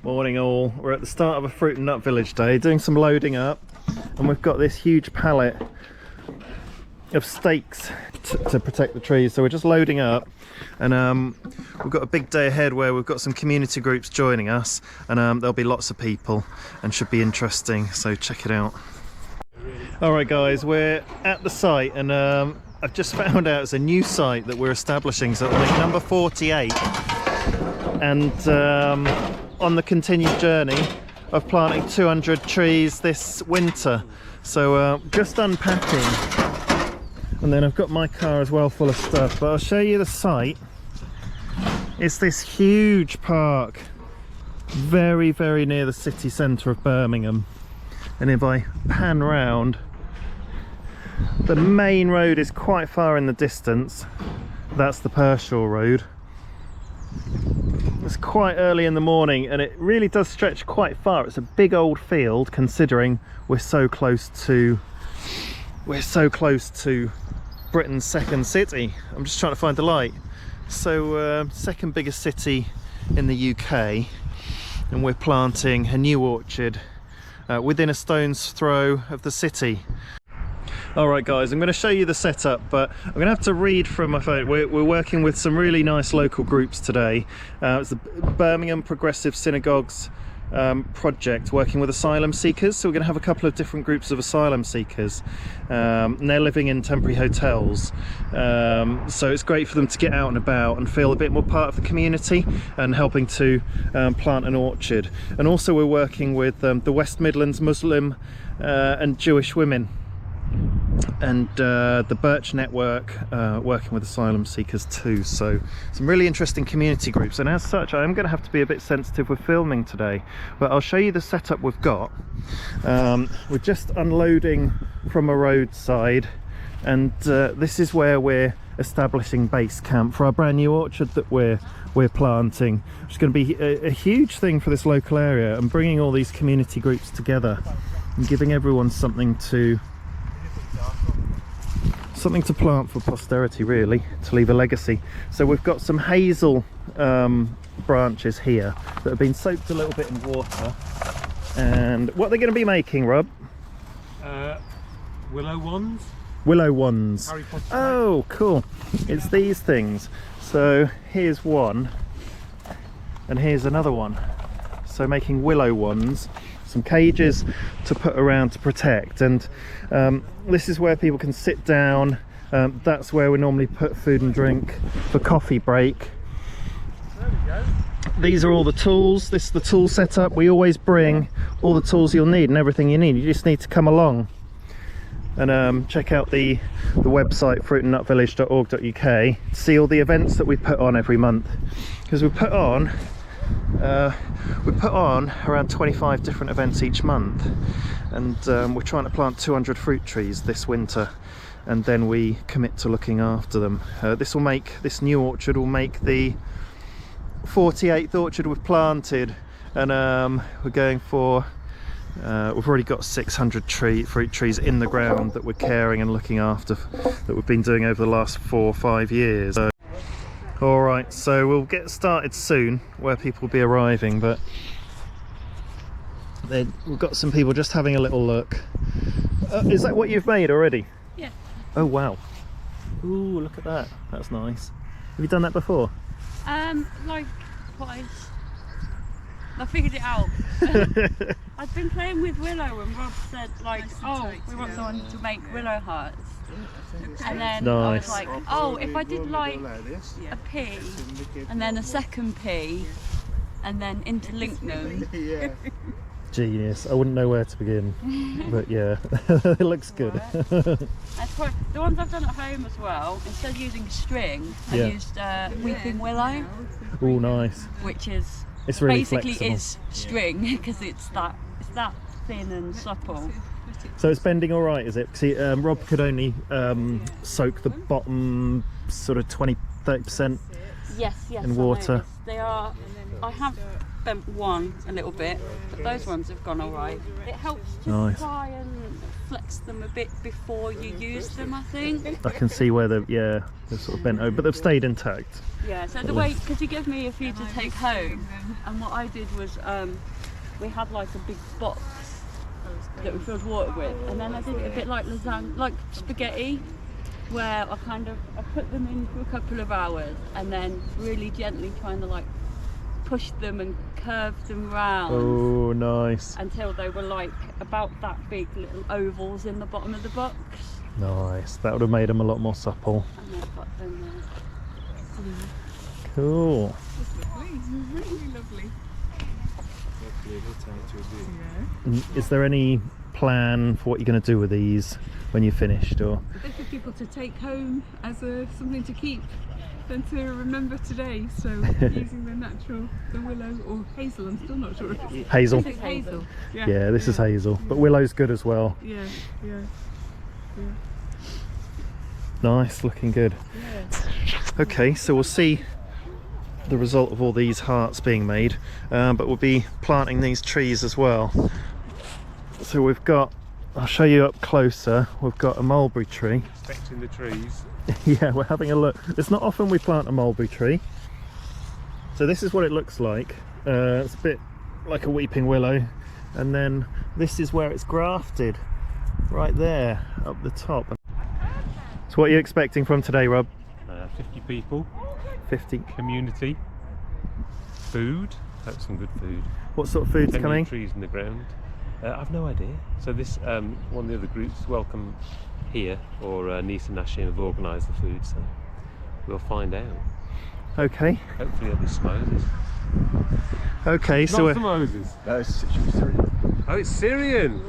Morning all. We're at the start of a fruit and nut village day, doing some loading up, and we've got this huge pallet of stakes to protect the trees. So we're just loading up, and we've got a big day ahead where we've got some community groups joining us, and there'll be lots of people and should be interesting, so check it out. Alright guys, we're at the site, and I've just found out it's a new site that we're establishing, so it'll be number 48, and on the continued journey of planting 200 trees this winter. So just unpacking, and then I've got my car as well full of stuff, but I'll show you the site. It's this huge park, very near the city centre of Birmingham, and if I pan round, the main road is quite far in the distance. That's the Pershaw Road. It's quite early in the morning, and it really does stretch quite far. It's a big old field, considering we're so close to Britain's second city. I'm just trying to find the light. So second biggest city in the UK, and we're planting a new orchard within a stone's throw of the city. Alright guys, I'm going to show you the setup, but I'm going to have to read from my phone. We're working with some really nice local groups today. It's the Birmingham Progressive Synagogues project, working with asylum seekers. So we're going to have a couple of different groups of asylum seekers, and they're living in temporary hotels. So it's great for them to get out and about and feel a bit more part of the community, and helping to plant an orchard. And also we're working with the West Midlands Muslim and Jewish women, and the Birch Network, working with asylum seekers too. So some really interesting community groups, and as such I am going to have to be a bit sensitive with filming today, but I'll show you the setup we've got. We're just unloading from a roadside, and this is where we're establishing base camp for our brand new orchard that we're planting. It's going to be a huge thing for this local area, and bringing all these community groups together and giving everyone something to plant for posterity, really, to leave a legacy. So we've got some hazel branches here that have been soaked a little bit in water, and what they're going to be making, Rob? Willow wands. Willow wands. Harry Potter. Oh, cool. It's these things. So here's one, and here's another one. So making willow wands, some cages to put around to protect, and this is where people can sit down. That's where we normally put food and drink for coffee break. There we go. These are all the tools. This is the tool setup. We always bring all the tools you'll need and everything you need. You just need to come along and check out the website fruitandnutvillage.org.uk to see all the events that we put on every month, because we put on around 25 different events each month, and we're trying to plant 200 fruit trees this winter, and then we commit to looking after them. This new orchard will make the 48th orchard we've planted, and we're going for we've already got 600 fruit trees in the ground that we're caring and looking after, that we've been doing over the last 4 or 5 years. Alright, so we'll get started soon, where people will be arriving, but we've got some people just having a little look. Is that what you've made already? Yeah. Oh wow. Ooh, look at that. That's nice. Have you done that before? Like twice. I figured it out. I've been playing with willow, and Rob said, like, oh, we want someone to make willow hearts. And then Nice. I was like, oh, if I did like a pea and then a second pea and then interlink them. Genius. I wouldn't know where to begin, but yeah, it looks good. That's quite, the ones I've done at home as well, instead of using string, I used weeping willow. Oh, nice. Which is It's really basically flexible. is string, because it's that thin and supple. So it's bending all right, is it? See, Rob could only soak the bottom sort of 20-30% Yes, in water. I noticed. They are. I have bent one a little bit, but those ones have gone all right. It helps to Nice. try and flex them a bit before you use them, I think. I can see where they're sort of bent over, but they've stayed intact. Yeah, so the way, because he gave me a few to take home, and what I did was we had like a big box that we filled water with, and then I did it a bit like lasagna, like spaghetti, where I put them in for a couple of hours and then really gently trying to like push them and curve them round. Oh, nice. Until they were like about that big little ovals in the bottom of the box. Nice. That would have made them a lot more supple. And then I've got them there. Cool. Really lovely. Is there any plan for what you're going to do with these when you're finished, or? They're for people to take home as something to keep and to remember today. So using the willow or hazel, I'm still not sure if it's Hazel. I think it's hazel. Yeah, this is hazel, but willow's good as well. Yeah. Nice, looking good. Okay, so we'll see the result of all these hearts being made, but we'll be planting these trees as well. So we've got, I'll show you up closer, we've got a mulberry tree. Inspecting the trees. Yeah, we're having a look. It's not often we plant a mulberry tree. So this is what it looks like. It's a bit like a weeping willow, and then this is where it's grafted, right there up the top. So what are you expecting from today, Rob? 50 people. 50. Community. Food. Hope some good food. What sort of food's Plenty coming? of trees in the ground. I've no idea. So this one of the other groups, Welcome Here, or Nice and Nashim, have organised the food, so we'll find out. Okay. Hopefully it'll be Moses. Okay, so Not Moses. No, it's Syrian. Oh, it's Syrian.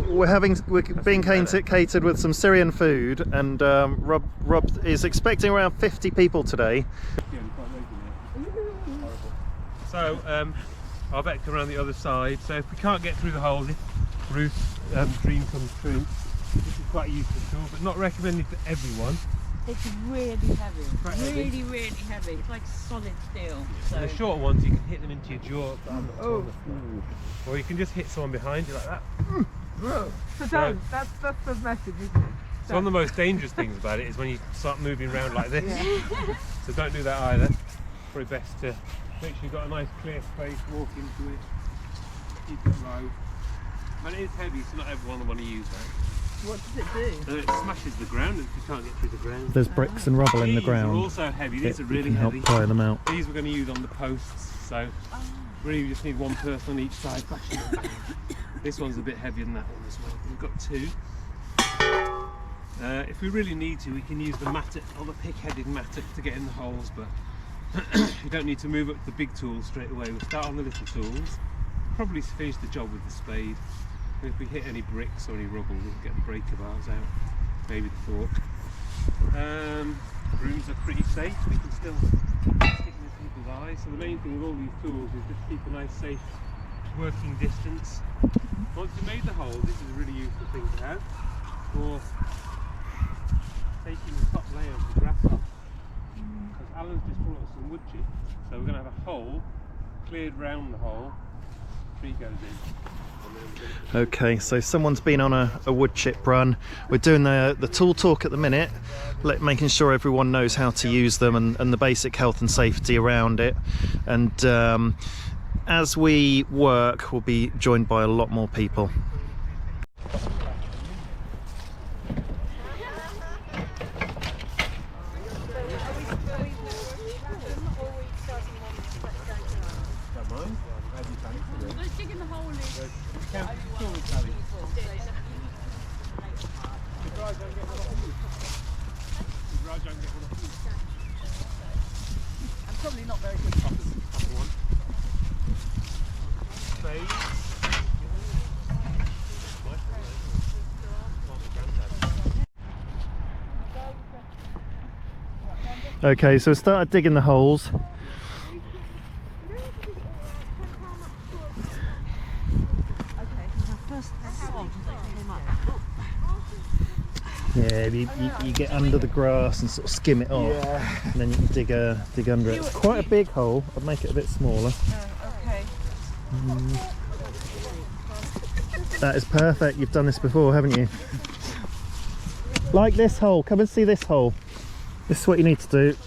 we're being catered with some Syrian food, and Rob is expecting around 50 people today. So I'll bet around the other side. So if we can't get through the holes, if Ruth's dream comes true, this is quite a useful tool, but not recommended for everyone. It's really heavy. Quite heavy. Really heavy. It's like solid steel. So. And the short ones, you can hit them into your jaw. Or you can just hit someone behind you like that. So don't. That's the message, isn't it? So one of the most dangerous things about it is when you start moving around like this. So don't do that either. Probably best to make sure you've got a nice clear space, walk into it, keep it low. And it is heavy, so not everyone will want to use that. What does it do? It smashes the ground if you can't get through the ground. There's bricks and rubble in the These are ground. also heavy, these are really can help heavy. pry them out. These we're going to use on the posts, so really we just need one person on each side bashing them back. This one's a bit heavier than that one as well. We've got two. If we really need to, we can use the mattock or the pick-headed mattock to get in the holes, but you don't need to move up the big tools straight away. We'll start on the little tools, probably finish the job with the spade. And if we hit any bricks or any rubble, we'll get the breaker bars out, maybe the fork. Brooms are pretty safe, we can still stick them in people's eyes. So the main thing with all these tools is just keep a nice safe working distance. Once you've made the hole, this is a really useful thing to have for taking the top layer of the grass off. Because Alan's just brought us some wood chips, so we're going to have a hole cleared round the hole, tree goes in. Okay, so someone's been on a wood chip run. We're doing the tool talk at the minute, making sure everyone knows how to use them and the basic health and safety around it. And as we work, we'll be joined by a lot more people. I'm probably not very good. Okay, so we started digging the holes. Yeah, you get under the grass and sort of skim it off, and then you can dig under it. It's quite a big hole. I'd make it a bit smaller. Okay. That is perfect. You've done this before, haven't you? Like this hole. Come and see this hole. This is what you need to do.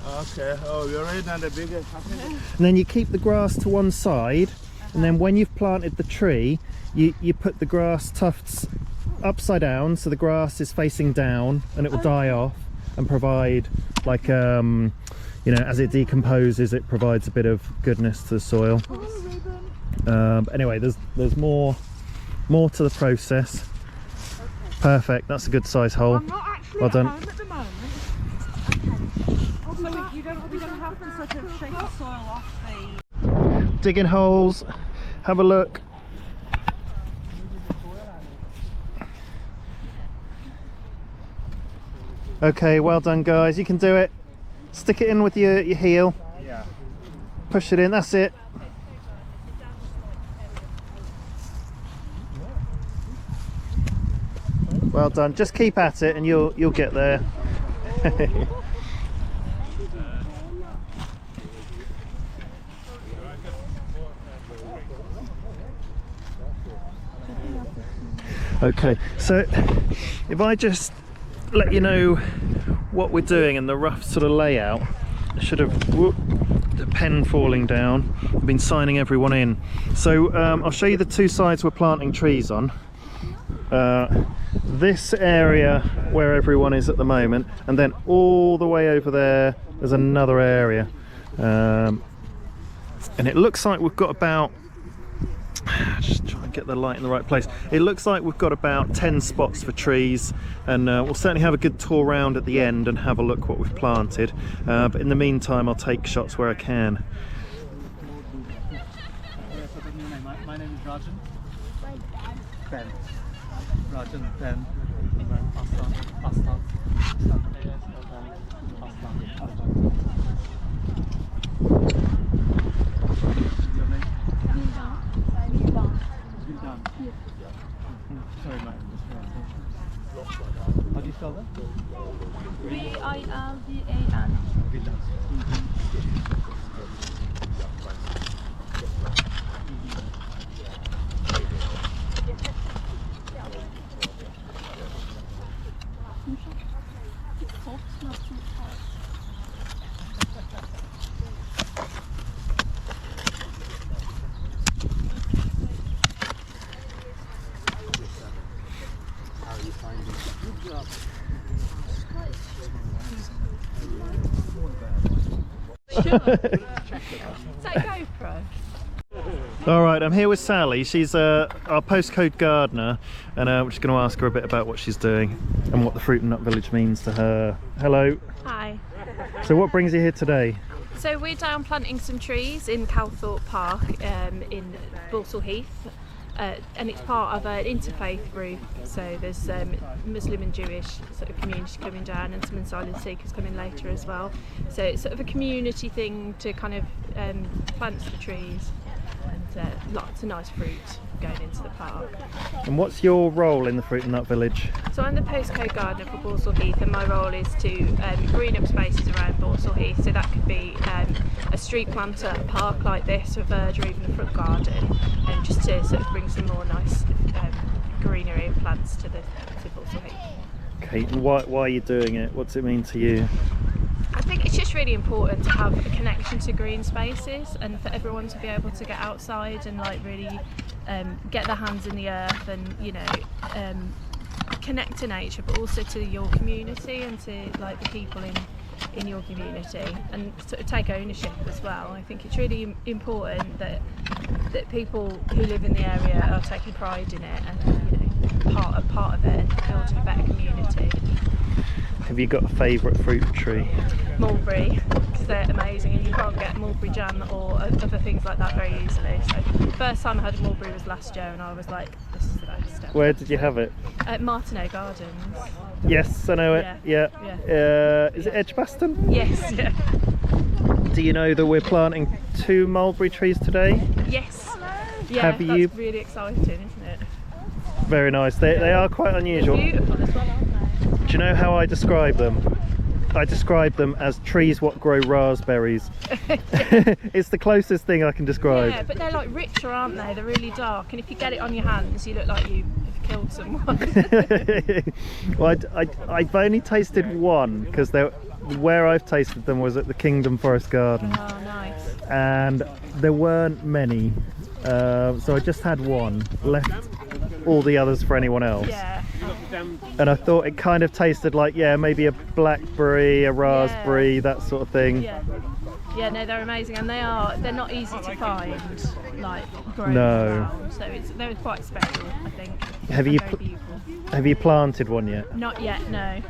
Okay. Oh, you're right on the bigger. And then you keep the grass to one side, and then when you've planted the tree, you put the grass tufts upside down so the grass is facing down, and it will die off and provide, like, you know, as it decomposes, it provides a bit of goodness to the soil. Anyway, there's more to the process. Perfect. That's a good size hole. I'm not actually Well done. at home at the moment. So we don't have to sort of shake the soil off the... Digging holes. Have a look. Okay, well done, guys. You can do it. Stick it in with your heel. Yeah. Push it in. That's it. Well done. Just keep at it, and you'll get there. Okay, so if I just let you know what we're doing and the rough sort of layout. I should have, whoop, the pen falling down. I've been signing everyone in. So I'll show you the two sides we're planting trees on. This area where everyone is at the moment, and then all the way over there's another area. And it looks like we've got about, just try and get the light in the right place. It looks like we've got about 10 spots for trees, and we'll certainly have a good tour round at the end and have a look what we've planted. But in the meantime, I'll take shots where I can. My name is Rajan. Ben. Rajan, Ben. Aslan. Aslan. Your name? Vildan. Sorry, my how do you spell that? V-I-L-D-A-N. Vildan. Alright, I'm here with Sally. She's our postcode gardener, and we're just going to ask her a bit about what she's doing and what the Fruit and Nut Village means to her. Hello. Hi. So what brings you here today? So we're down planting some trees in Calthorpe Park in Borsall Heath, and it's part of an interfaith group. So there's Muslim and Jewish sort of community coming down, and some asylum seekers coming later as well. So it's sort of a community thing to kind of plant the trees, and lots of nice fruit going into the park. And what's your role in the Fruit and Nut Village? So I'm the postcode gardener for Borsall Heath, and my role is to green up spaces around Borsall Heath. So that could be a street planter, a park like this, a verge, or even a front garden, and just to sort of bring some more nice greenery and plants to Borsall Heath. Okay, and why are you doing it? What's it mean to you? I think it's just really important to have a connection to green spaces, and for everyone to be able to get outside and like really get their hands in the earth, and you know, connect to nature, but also to your community and to like the people in your community, and sort of take ownership as well. I think it's really important that people who live in the area are taking pride in it, and you know, part of it, and building a better community. Have you got a favourite fruit tree? Mulberry, because they're amazing, and you can't get mulberry jam or other things like that very easily. So the first time I had a mulberry was last year, and I was like, this is the best ever. Where did you have it? At Martineau Gardens. Yes, I know it. Yeah. Is it Edgbaston? Yes, yeah. Do you know that we're planting 2 mulberry trees today? Yes. Yeah, Have you? that's really exciting, isn't it? Very nice. They are quite unusual. Beautiful as well, aren't they? Do you know how I describe them? I describe them as trees what grow raspberries. It's the closest thing I can describe. Yeah, but they're like richer, aren't they? They're really dark, and if you get it on your hands, you look like you have killed someone. Well, I've only tasted one, because where I've tasted them was at the Kingdom Forest Garden. Oh, nice. And there weren't many, so I just had one, left all the others for anyone else. Yeah. And I thought it kind of tasted like, yeah, maybe a blackberry, a raspberry, that sort of thing. Yeah. Yeah, no, they're amazing, and they're not easy to find, like grown No. around, so they're quite special, I think. Have And you very beautiful. Have you planted one yet? Not yet, no,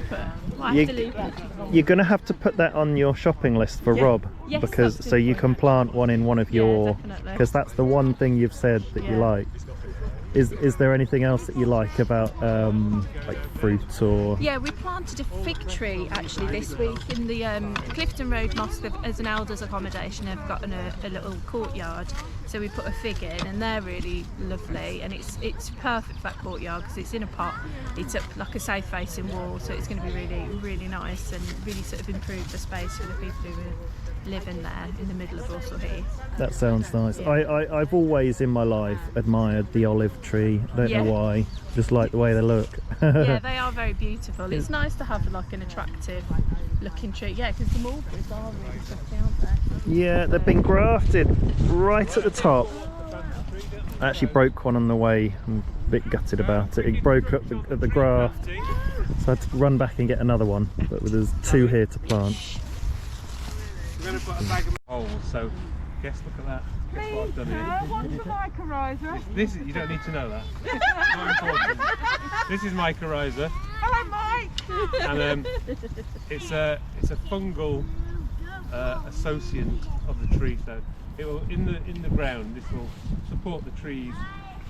but I have to leave it. You're going to have to put that on your shopping list for Yeah. Rob, Yes, because so you can plant one in one of Yeah, your, definitely. because that's the one thing you've said that you Yeah. like. Is there anything else that you like about like fruit or? Yeah, we planted a fig tree actually this week in the Clifton Road Mosque. As an elders accommodation, they've got a little courtyard, so we put a fig in, and they're really lovely, and it's perfect for that courtyard because it's in a pot. It's up like a south facing wall, so it's going to be really nice and really sort of improve the space for the people who live in there in the middle of Russell Heath. That sounds nice. Yeah. I've always in my life admired the olive tree. I don't Yeah. know why, just like the way they look. Yeah, they are very beautiful. It's nice to have like an attractive looking tree. Yeah, because the mulberries are really pretty, aren't they? Yeah, they've been grafted right at the top. I actually broke one on the way. I'm a bit gutted about it. It broke up at the graft, so I had to run back and get another one. But there's two here to plant. We're going to put a bag of holes, so guess, look at that. Guess what I've done here. One's a mycorrhiza. This is, you don't need to know that. Not important. This is mycorrhiza. Hello, Mike. And it's a fungal associant of the tree, so it will in the ground. This will support the tree's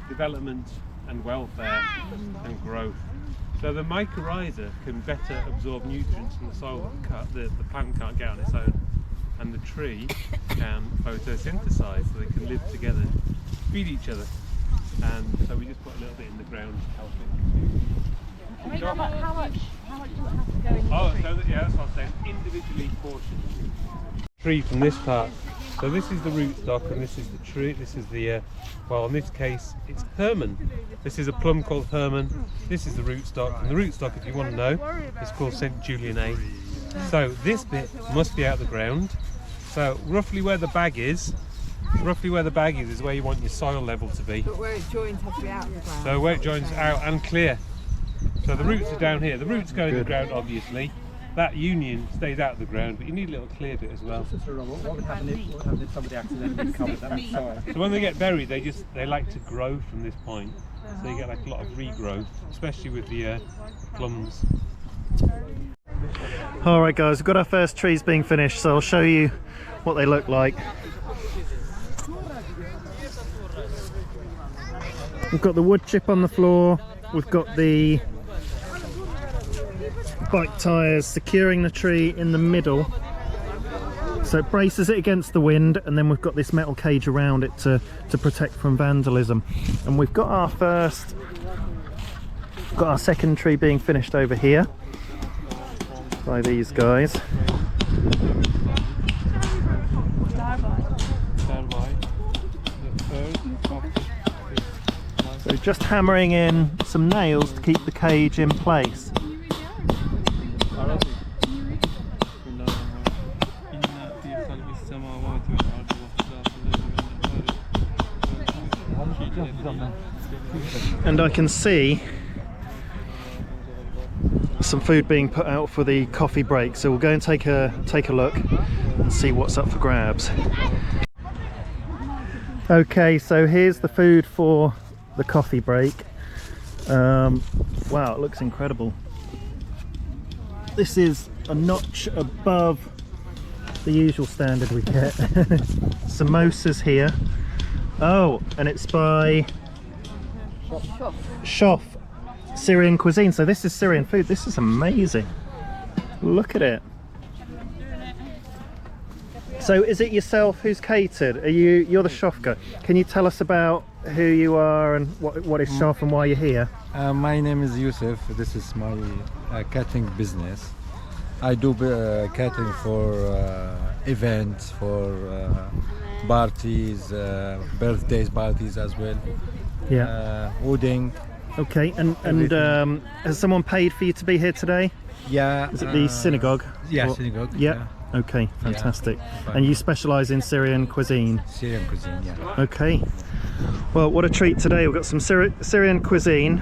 development and welfare and growth. So the mycorrhiza can better absorb nutrients from the soil that the plant can't get on its own, and the tree can photosynthesize, so they can live together, feed each other. And so we just put a little bit in the ground to help it. I mean, how much does it have to go in? Oh, so yeah, that's what I'm saying. Individually portioned. Tree from this part. So this is the rootstock, and this is the tree. This is the well, in this case, it's Herman. This is a plum called Herman. This is the rootstock, and the rootstock, if you want to know, is called St. Julian A. So this bit must be out of the ground. So roughly where the bag is where you want your soil level to be. But where it joins has to be out of the ground. So where it joins out and clear. So the roots are down here. The roots go in the ground, obviously. That union stays out of the ground, but you need a little clear bit as well. What would happen if somebody accidentally covered that soil? So when they get buried, they like to grow from this point. So you get like a lot of regrowth, especially with the plums. Alright guys, we've got our first trees being finished, so I'll show you what they look like. We've got the wood chip on the floor, we've got the bike tyres securing the tree in the middle, so it braces it against the wind, and then we've got this metal cage around it to protect from vandalism. And we've got our second tree being finished over here by these guys. So just hammering in some nails to keep the cage in place. And I can see some food being put out for the coffee break, so we'll go and take a look and see what's up for grabs. Okay, so here's the food for the coffee break. Wow, it looks incredible. This is a notch above the usual standard we get. Samosas here. Oh, and it's by Shof Syrian cuisine. So this is Syrian food. This is amazing. Look at it. So is it yourself who's catered? You're the Shof guy. Can you tell us about who you are and what is Shof and why you're here? My name is Yusuf. This is my catering business. I do catering for events, for parties, birthdays parties as well. Yeah. Wedding. Okay. And has someone paid for you to be here today? Yeah. Is it the synagogue? Yeah, Or- synagogue. Yeah. Okay. Fantastic. Yeah. And you specialise in Syrian cuisine. Syrian cuisine. Yeah. Okay. Well, what a treat today. We've got some Syrian cuisine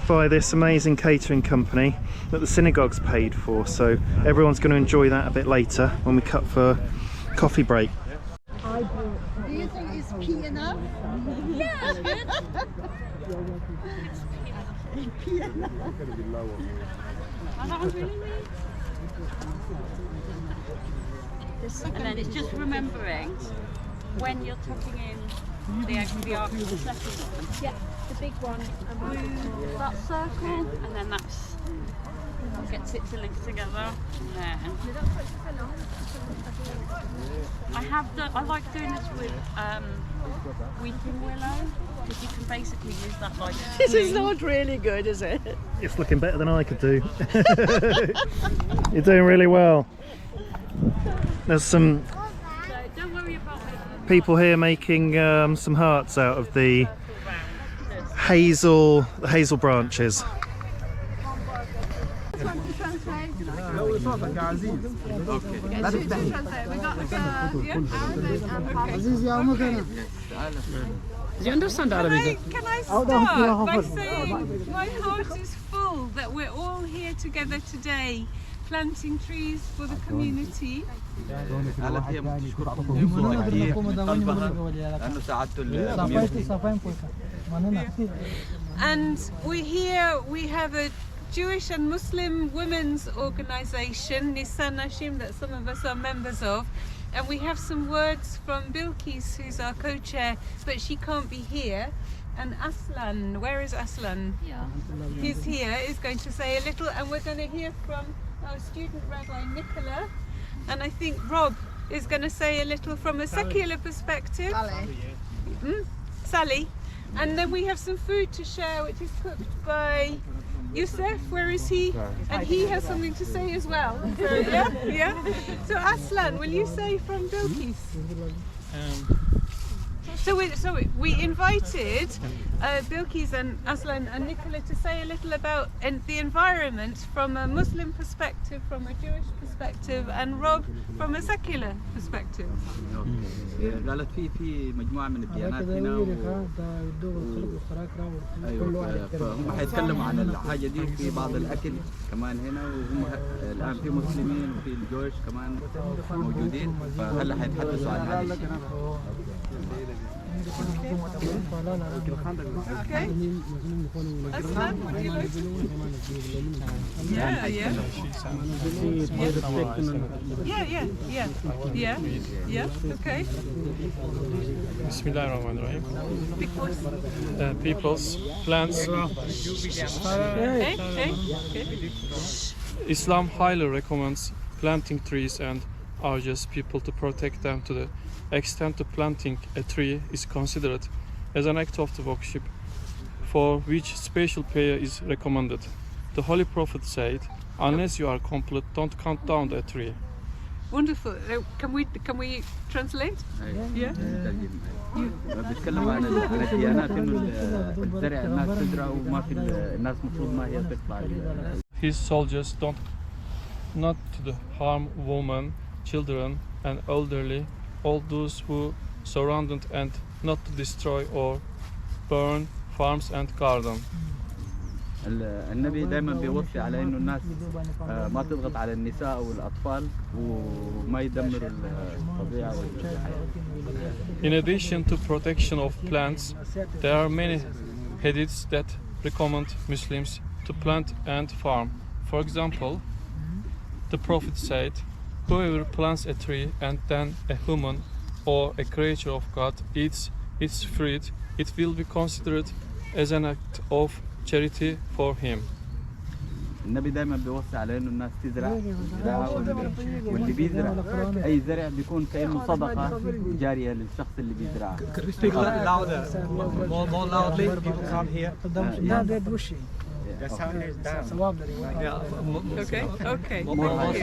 by this amazing catering company that the synagogue's paid for. So everyone's going to enjoy that a bit later when we cut for coffee break. Do you think it's pea enough? Yeah, it's good. Pea enough. Oh, that was really neat. And then it's just remembering when you're tucking in the egg for the arc of the second one. Yeah, the big one. Move that circle, and then that's gets it to link together. And then I like doing this with weeping willow, because you can basically use that like. This is not really good, is it? It's looking better than I could do. You're doing really well. There's some So don't worry about making people here making some hearts out of the hazel branches. Do you understand Arabic? Can I start by saying my heart is full that we're all here together today, planting trees for the community. And we have a Jewish and Muslim women's organisation, Nisan Nashim, that some of us are members of. And we have some words from Bilkis, who's our co-chair, but she can't be here. And Aslan, where is Aslan? Yeah. He's here, is going to say a little, and we're going to hear from our student rabbi Nicola. And I think Rob is going to say a little from a secular perspective. Sally. And then we have some food to share, which is cooked by Youssef, where is he? And he has something to say as well. So, yeah. So Aslan, will you say from Bilkis? So we invited Bilkis and Aslan and Nicola to say a little about the environment from a Muslim perspective, from a Jewish perspective, and Rob from a secular perspective. قالت في مجموعة من الديانات هنا ايوه فهم حيتكلموا عن الحاجة دي في بعض الأكل كمان هنا وهم الآن في مسلمين وفي الجوش كمان موجودين فهلا حيتحدثوا عن هذا الشيء. Okay. Aslan, would you like to? Yeah. Okay. Bismillahirrahmanirrahim. Big voice. Peoples, plants. Okay. Islam highly recommends planting trees and urges people to protect them to the extent that planting a tree is considered as an act of worship for which special prayer is recommended. The Holy Prophet said, unless you are complete, don't cut down a tree. Wonderful. Can we translate? Yeah. بيتكلم عن الديانات إنه الزرع الناس تزرع وما في الناس مفروض ما هي تقطع. His soldiers don't not to harm women, children and elderly, all those who surrounded, and not to destroy or burn farms and gardens. النبي دائما بيوصي على انه الناس ما تضغط على النساء والأطفال وما يدمروا الطبيعة والحياة. In addition to protection of plants, there are many hadiths that recommend Muslims to plant and farm. For example, the Prophet said, whoever plants a tree and then a human or a creature of God eats its fruit, it will be considered as an act of charity for him. النبي دائما بيوصي على انه الناس تزرع واللي بيزرع اي زرع بيكون كانه صدقه جاريه للشخص اللي بيزرعها. Could we speak louder? More loudly? People can't hear. Okay, okay. More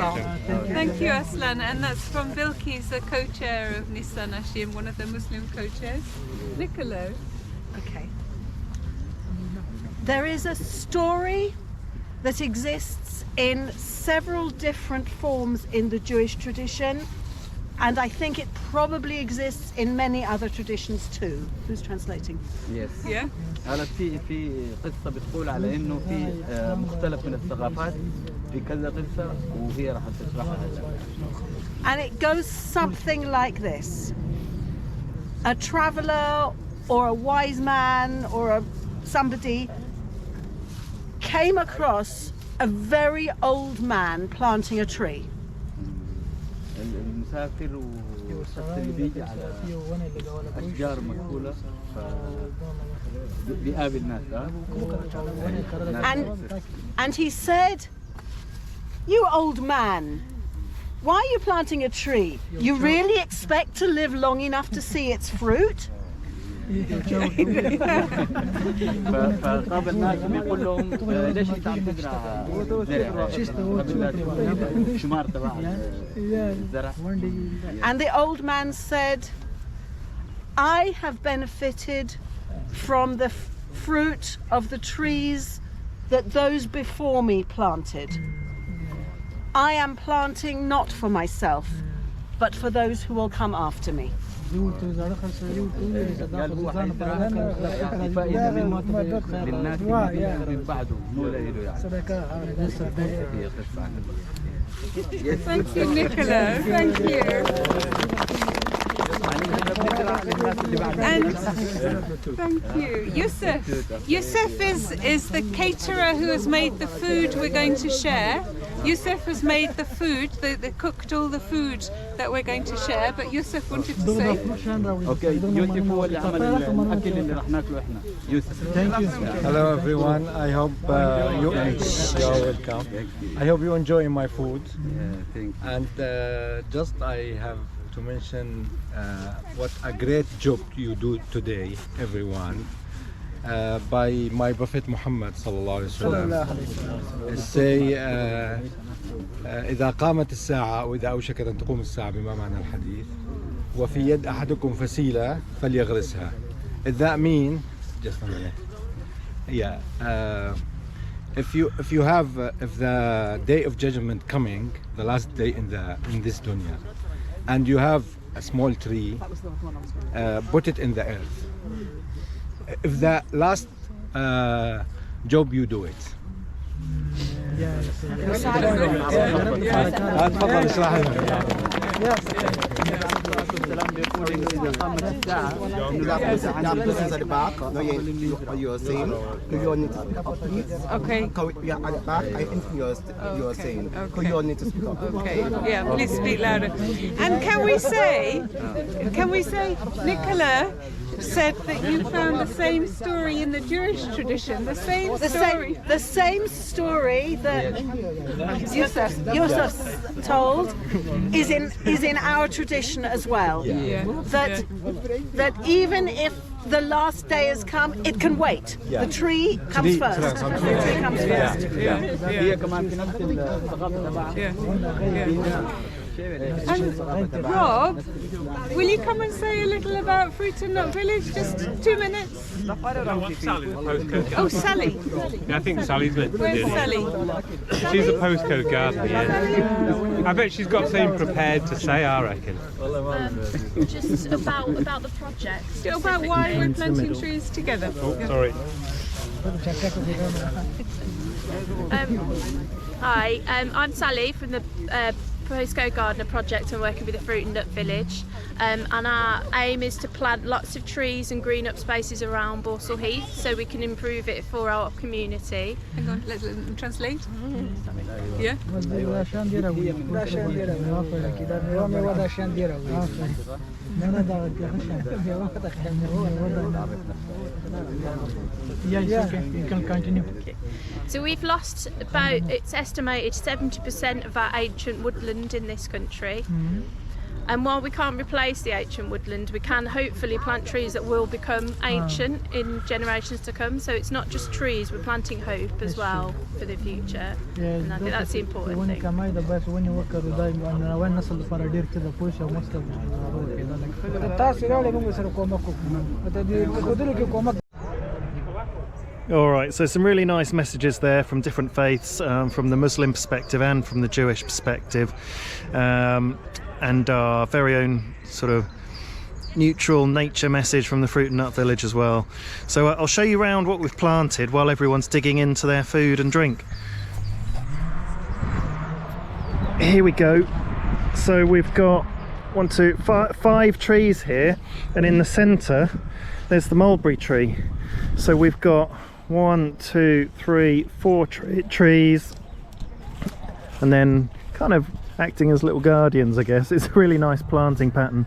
Thank you, Aslan. And that's from Bilkis, the co-chair of Nissan Hashim, one of the Muslim co-chairs. Nicola. Okay. There is a story that exists in several different forms in the Jewish tradition, and I think it probably exists in many other traditions too. Who's translating? Yes. Yeah. هلا في قصة بتقول على إنه في مختلف من الثقافات في كذا قصة وهي راح تشرحها. And it goes something like this. A traveller or a wise man or somebody came across a very old man planting a tree. المسافر والشخص اللي بيجي على أشجار مكفولة بيقابل ناس. And he said, "You old man, why are you planting a tree? You really expect to live long enough to see its fruit?" فقابل ناس بيقول لهم ليش انت عم تزرع شمار تبع الزرع. And the old man said, "I have benefited from the fruit of the trees that those before me planted. I am planting not for myself, but for those who will come after me." قال هو يعطي فائدة للناس من بعده مو لإله يعني. Thank you, Nicola. Thank you. And thank you, Yusuf. Yusuf is the caterer who has made the food we're going to share. Yusuf has made the food, they cooked all the food that we're going to share, but Yusuf wanted to say. Okay, Yusuf هو اللي عمل الأكل اللي راح ناكله إحنا. Yusuf. Thank you. Hello everyone. I hope you are welcome. I hope you enjoy my food. Thank you. And just I have to mention what a great job you do today, everyone. By my Prophet Muhammad sallallahu alaihi wasallam say إذا قامت الساعة أو إذا أوشكت أن تقوم الساعة بما معنى الحديث وفي يد أحدكم فسيلة فليغرسها. That mean just a minute. Yeah. If you have if the day of judgment coming, the last day in this dunya, and you have a small tree, put it in the earth. If the last job you do it. تفضل اشرح لنا. إذا قامت الساعة at the back, no, you're saying. Okay. At the back, I think you're saying. Okay. You need to speak up. Okay, yeah, please speak louder. And can we say, Nicola said that you found the same story in the Jewish tradition, the same story that Yusuf told is in our tradition as well. Yeah. That even if the last day has come, it can wait. Yeah. The tree comes first. The tree comes first. هي كمان في نفس الثقافة تبعها. And Rob, will you come and say a little about Fruit and Nut Village? Just 2 minutes. Sally's a postcode gardener. Oh, Sally. Yeah, I think Sally's meant to be Where's doing it. Sally? She's a postcode gardener, yeah. I bet she's got something prepared to say, I reckon. Just about the project. About why we're planting trees together. Oh, sorry. Hi, I'm Sally from the Postcode Gardener project and working with the Fruit and Nut Village, and our aim is to plant lots of trees and green up spaces around Borsal Heath so we can improve it for our community. Hang on, let's translate. Yeah. You can continue. So we've lost about, it's estimated 70% of our ancient woodland in this country. And while we can't replace the ancient woodland, we can hopefully plant trees that will become ancient in generations to come. So it's not just trees, we're planting hope as well for the future. And I think that's the important thing. All right, so some really nice messages there from different faiths, from the Muslim perspective and from the Jewish perspective, and our very own sort of neutral nature message from the Fruit and Nut Village as well. So I'll show you around what we've planted while everyone's digging into their food and drink. Here we go. So we've got 5 trees here, and in the centre there's the mulberry tree. So we've got 1, 2, 3, 4 trees, and then kind of acting as little guardians, I guess. It's a really nice planting pattern,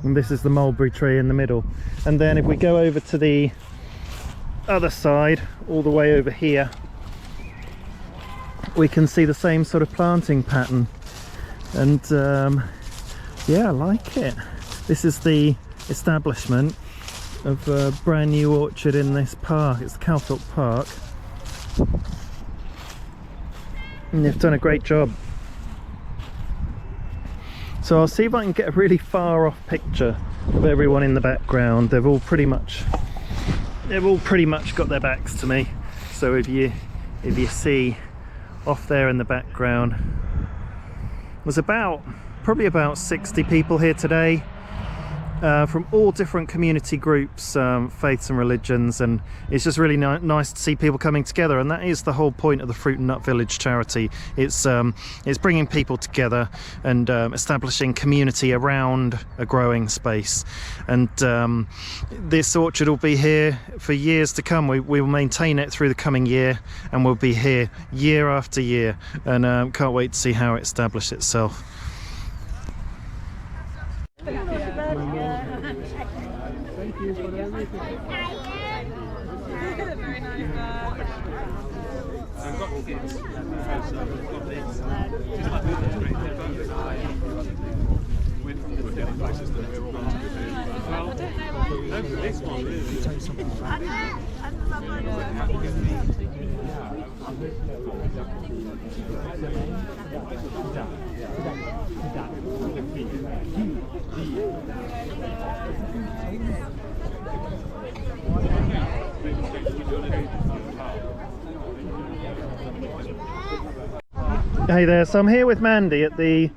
and this is the mulberry tree in the middle. And then if we go over to the other side, all the way over here, we can see the same sort of planting pattern, and yeah, I like it. This is the establishment of a brand new orchard in this park. It's the Calthorpe Park, and they've done a great job. So I'll see if I can get a really far off picture of everyone in the background. They've all pretty much got their backs to me. So if you see off there in the background, there's probably about 60 people here today. From all different community groups, faiths and religions, and it's just really nice to see people coming together. And that is the whole point of the Fruit and Nut Village charity. It's bringing people together and establishing community around a growing space. And this orchard will be here for years to come. We will maintain it through the coming year, and we'll be here year after year, and can't wait to see how it establishes itself. Hey there, so I'm here with Mandy at the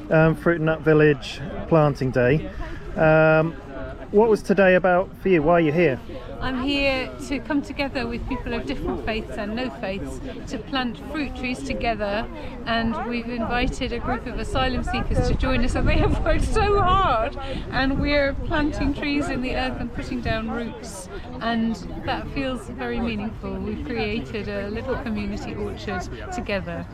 Fruit and Nut Village planting day. What was today about for you? Why are you here? I'm here to come together with people of different faiths and no faiths to plant fruit trees together, and we've invited a group of asylum seekers to join us, and they have worked so hard, and we're planting trees in the earth and putting down roots, and that feels very meaningful. We've created a little community orchard together.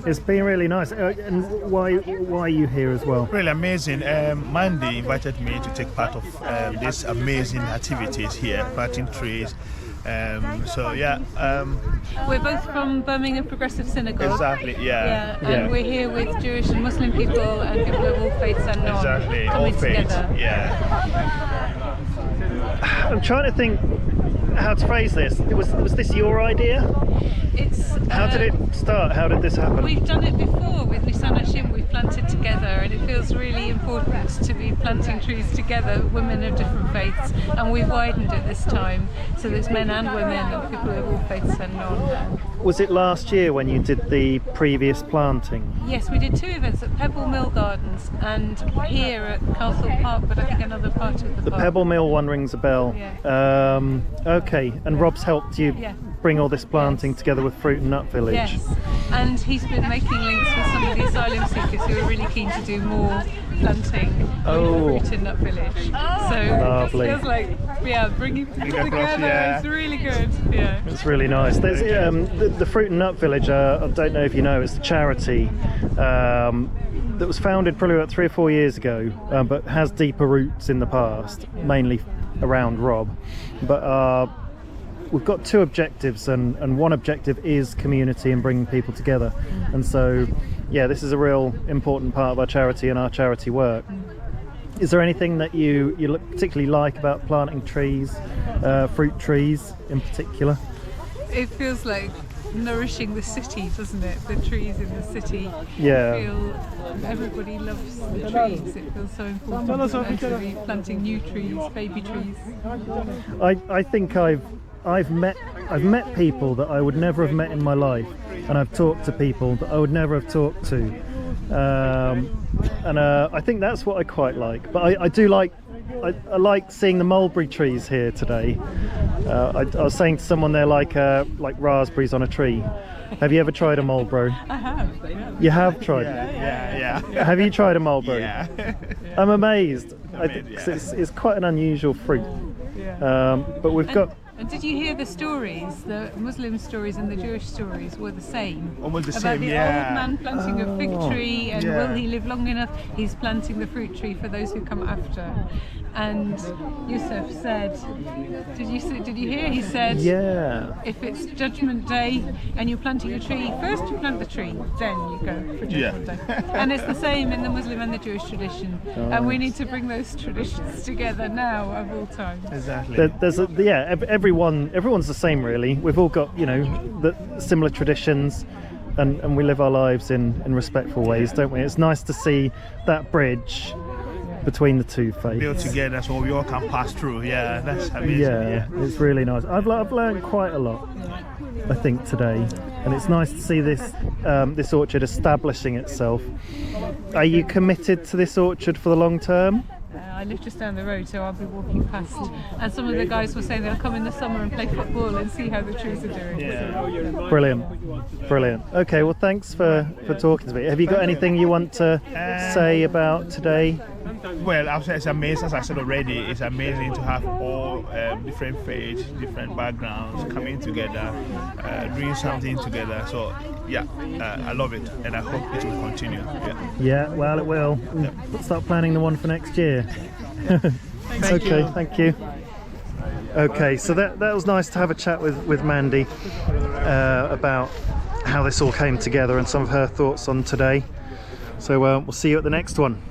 It's been really nice. And why are you here as well? Really amazing. Mandy invited me to take part of these amazing activities here, planting trees. So yeah, we're both from Birmingham Progressive Synagogue. Exactly. Yeah. And we're here with Jewish and Muslim people and people of all faiths and non. Exactly. Coming All faiths. together. Yeah. I'm trying to think how to phrase this. Was this your idea? How did it start? How did this happen? We've done it before with Nisan Hashim. We've planted together, and it feels really important to be planting trees together, women of different faiths, and we've widened it this time so there's men and women and people of all faiths and non. Was it last year when you did the previous planting? Yes, we did 2 events at Pebble Mill Gardens and here at Calthorpe Park, but I think another part of the The park. Pebble Mill one rings a bell. Yeah. Okay, and Rob's helped you Yeah. bring all this planting together with Fruit and Nut Village. Yes, and he's been making links with some of the asylum seekers who are really keen to do more planting with Fruit and Nut Village. So Lovely. it feels like, bringing people across, together yeah. is really good. Yeah. It's really nice. There's the Fruit and Nut Village, I don't know if you know, it's a charity that was founded probably about 3 or 4 years ago, but has deeper roots in the past, mainly around Rob. But we've got 2 objectives, and one objective is community and bringing people together. And so yeah, this is a real important part of our charity and our charity work. Is there anything that you particularly like about planting trees, fruit trees in particular? It feels like nourishing the city, doesn't it? The trees in the city. Yeah. I feel everybody loves the trees. It feels so important to be planting new trees, baby trees. I think I've met people that I would never have met in my life, and I've talked to people that I would never have talked to. I think that's what I quite like. But I do like, I like seeing the mulberry trees here today. I was saying to someone they're like raspberries on a tree. Have you ever tried a mulberry? I have. You have tried? Yeah. Have you tried a mulberry? Yeah. I'm amazed. It's quite an unusual fruit. But we've got. And did you hear the stories? The Muslim stories and the Jewish stories were the same. Almost the about same, the yeah. old man planting a fig tree, and Yeah. will he live long enough? He's planting the fruit tree for those who come after. And Yusuf said, did you hear? He said, Yeah. if it's Judgment Day and you're planting a tree, first you plant the tree, then you go for Judgment Day. And it's the same in the Muslim and the Jewish tradition. And we need to bring those traditions together now of all times. Exactly. Everyone's the same really. We've all got, the similar traditions, and we live our lives in respectful ways, don't we? It's nice to see that bridge between the two faiths. Built together so we all can pass through. Yeah, that's amazing. Yeah, it's really nice. I've learned quite a lot, I think, today, and it's nice to see this this orchard establishing itself. Are you committed to this orchard for the long term? I live just down the road, so I'll be walking past. And some of the guys were saying they'll come in the summer and play football and see how the trees are doing. Yeah. Brilliant. Okay, well, thanks for talking to me. Have you got anything you want to say about today? Well, it's amazing, as I said already, it's amazing to have all different faiths, different backgrounds coming together, doing something together. So, yeah, I love it, and I hope it will continue. Yeah, well, it will. We'll start planning the one for next year. Thank you. Okay, so that was nice to have a chat with Mandy about how this all came together and some of her thoughts on today. So we'll see you at the next one.